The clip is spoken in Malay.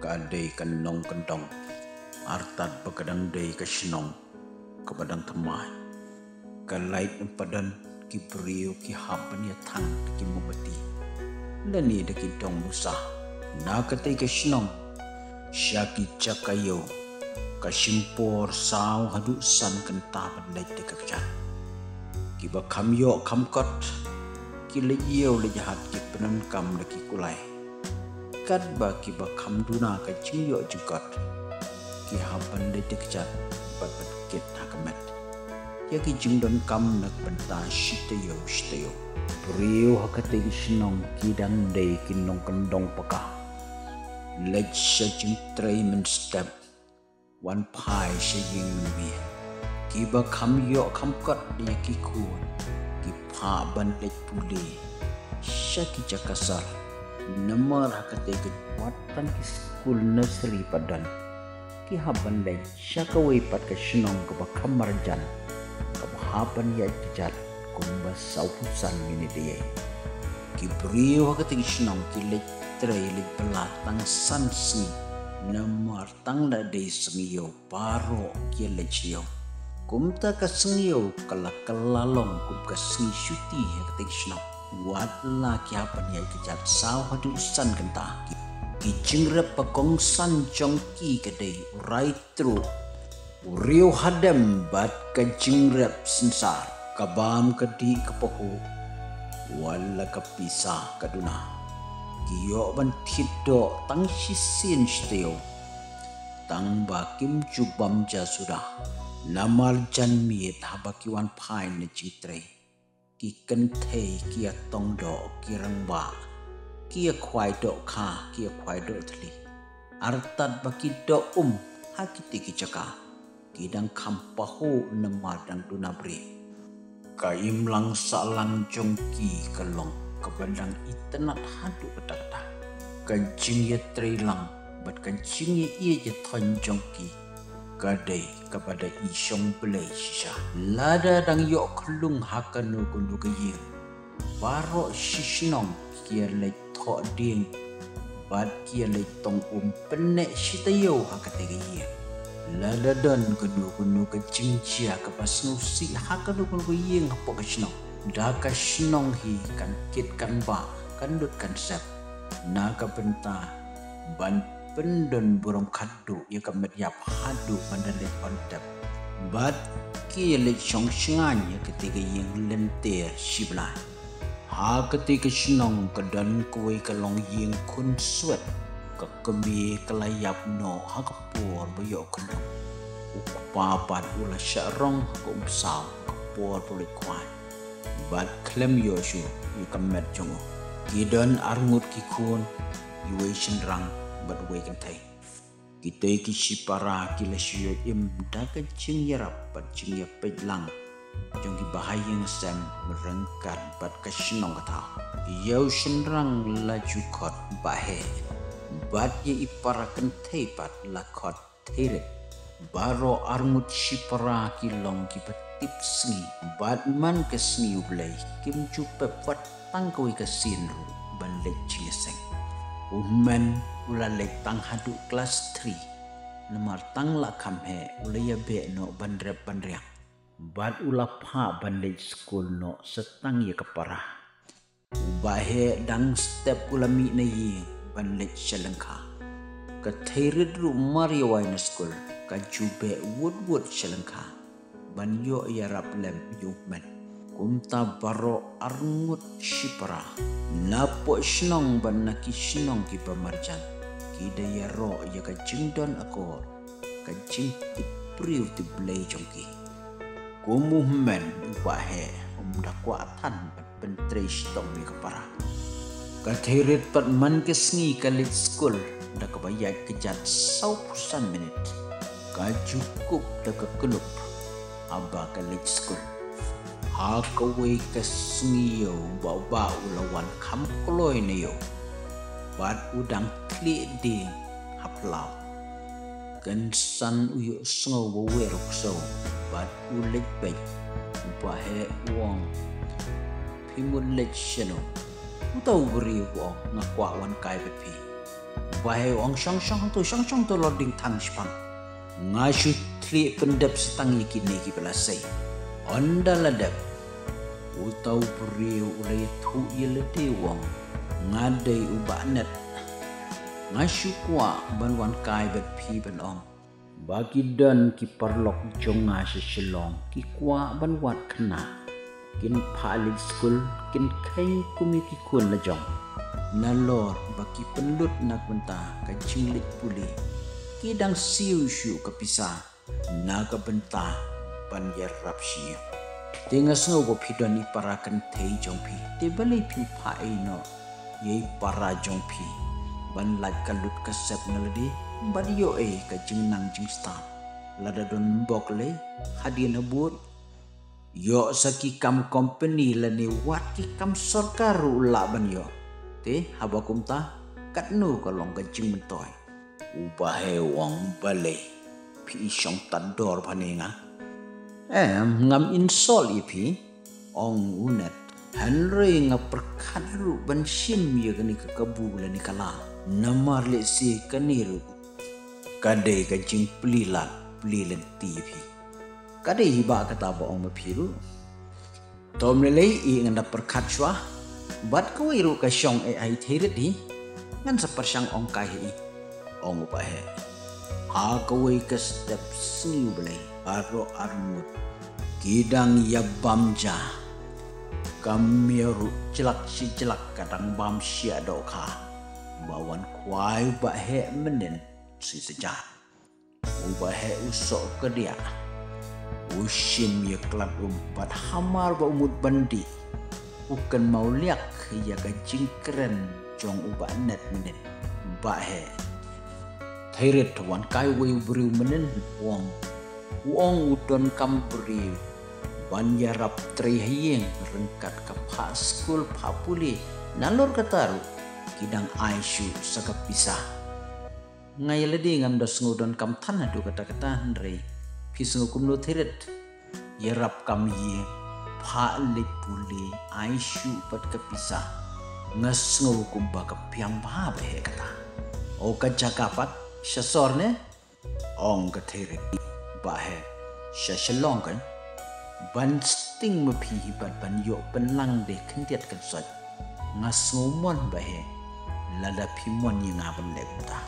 kadai kanong kentong, artat begadang day kasinong, kabadang temai, kalait empadan ki beriu ki hapan ya tang ki mubati, lani daki dong musa, nakatai kasinong, syaki cakayo, kasimpor saw hadu san kentapan lait dekakjan, ki bakam yo kamkot, ki lejio lejahat ki penankam daki kulai. Kat ba ki ba kam duna ka jingyo jengkot ki haban de dekjat bat ket hakamet ya ki jingdon kam nak benta shitayo priyo hakate ki sinong ki dang de ki nong kendong paka lej sha jing tray men step one pie sha ying men bi ki ba kam yo kam kot ya ki ku ki pha ban lej puli sha ki jakasar Namar hakate ke watan ki school nursery padan ki haban lay syakaway pat ke sinong ke bakam marjan ke haban ya jajar kumba saupusan mini dia ki brio hakate ki sinong ki lej tray lej belatang sansi namar tang la day sengiyo paro ki lej yo kumta ka sengiyo kala kalalong kum ka sengi syuti hakate ki sinong Watla kiapan ya kejat saw hadu san kenta ki jingrep pakong san jongki kedai right through uriu hadam bat ka jingrep sensar kabam kedi kepohu wala kapisa kaduna kiyo ban thido tang sisin steo tang bakim jubam jasudah namal janmit habakiwan pain ne citre ki kentei kia tong do ki rangba kia kwai do kha kia kwai do thli artat baki do hakiti ki chaka kidang khampahu namadang dunabri ka imlang salang jongki kalong kabandang itenat hadu betata kancing ye trilang bat kancing ye ie je thon jongki kadai kepada isyong belai sisa lada dang yok kelung hakanu gundu keying barok sisnong kia lej thok ding bad kia lej tong penek sitayo hakate keying lada dan gundu kecing cia kepasnusi hakanu gundu keying hapok kesnong daka snong hi kan kit kan ba kan dut kan sep naga benta ban pendon burung kadu ya kamet yap hadu mandale kontap bat ki le chong shngan ya ketika yang lentir siblan ha ketika snong kedan kuai kalong yang kun suat ke kemi kelayap no ha kapur boyo kendong upapat ula syarong ko umsaw kapur boleh kuat bat klem yoshu ya kamet jongo kidon arngut kikun iwe shenrang bat way kentai kita ki sipara ki lesyo im daga jing yarap bat jing ya pedlang jong ki bahayang sam merengkat bat kasinong kata yau senrang laju kot bahe bat ye ipara kentai bat lakot teret baro armut sipara ki long ki batip sengi bat man ke sengi ublay kim jupe wat tangkoi ke sinru ban lek jingeseng Umen ulalek tang hadu kelas 3 nomor tang la kamhe ulaya be no bandrep bandriak bad ula pha bandej school no setang ye keparah ubahe dang step ulami na yi bandej selengka ka thairid ru mario wine school ka jube woodwood selengka ban yo yarap lem yumen kumta baro arngut sipara napo snong ban naki snong ki pamarjan ki daya ro ya ka jingdon akor ka jing ti priu ti blay jongki kumuhmen ubahe umdakwa tan pentre stong ni kapara ka thirit pat man ke sngi kalit school da ka bayat kejat 100% minit ka cukup da ka keluk aba kalit school hakaway kasngiyo bau ulawan kam kloy niyo bat udang kli ding haplau gansan uyo sngo werok so bat ulik bay bahe wong pimun lek sheno utau beri wong ngakwa wan kai bepi Bahai ong syong tu loading tang spang. Ngasu tri pendap setang yakini ki pelasai. Onda ladap. Utau beriu ulai tu yelede wong. Ngadai ubanet. Ngasu kuat banwan kai bet pi ben ong. Bagi dan ki parlok jonga seselong ki kuat banwat kena. Kin paling school kin kai kumiki kun lejong. Nalor bagi pelut nak bentah kacing lit puli. Kidang siu ke pisah. Naga bentah ban yerap siu. Tengah snow go pidon iparakan tei jongpi. Te balai pi pai no. Yei para jongpi. Ban lat kalut kasep naladi. Ban yo kacing nang jing stam. Lada don bok le. Hadiah nabut. Yo saki kam company lani wat ki kam sorkaru la ban yo. Te habakum ta katnu kalong kacing mentoy. Ubahe wang balai pi syong tador paninga. Ngam insol ipi ong unet Henry ngaperkadru ban sim ya kani kekebu lani kala. Namar le si kaniru. Kadai kacing pelilat pelilan TV. Kadai hiba kata baong mapiru. Tom lelai nganda perkat syua. Bat kawiru ka syong ai thirit hi. Ngan sepersyang ong kai hi. Ong upahe. Ha kawai ka step sniu belai. Aro armut. Kidang ya bamja. Kamiru celak si celak kadang bam sia doka. Bawan kuai bahe menen si sejah. Ubahe usok ke dia. Usim ya kelab umpat hamar ba umut bandi. Bukan mau liak ya kacing keren jong ubah net menen. Bahe. Thirit wan kai wei beriu menen wong. Wong udon kam beriu. Ban yarap trihiyeng rengkat ke pak skul pak puli. Nalur kataru. Kidang aisu sakap pisah. Ngai ledi ngam dos ngudon kam tanah du kata-kata hendrei. Pisngu kumno thirit. Yarap kam ye. Pak lipuli aisu pat kepisah. Ngas ngukum baka piang babe kata. O kacakapat syasorne. Ong kethirit. Bahe. Syashalong kan. Ban sting mepi hibat ban yok penlang deh kentiat kan sot. Ngas ngumon bahe. Lada pimon yang ngaben lek muta.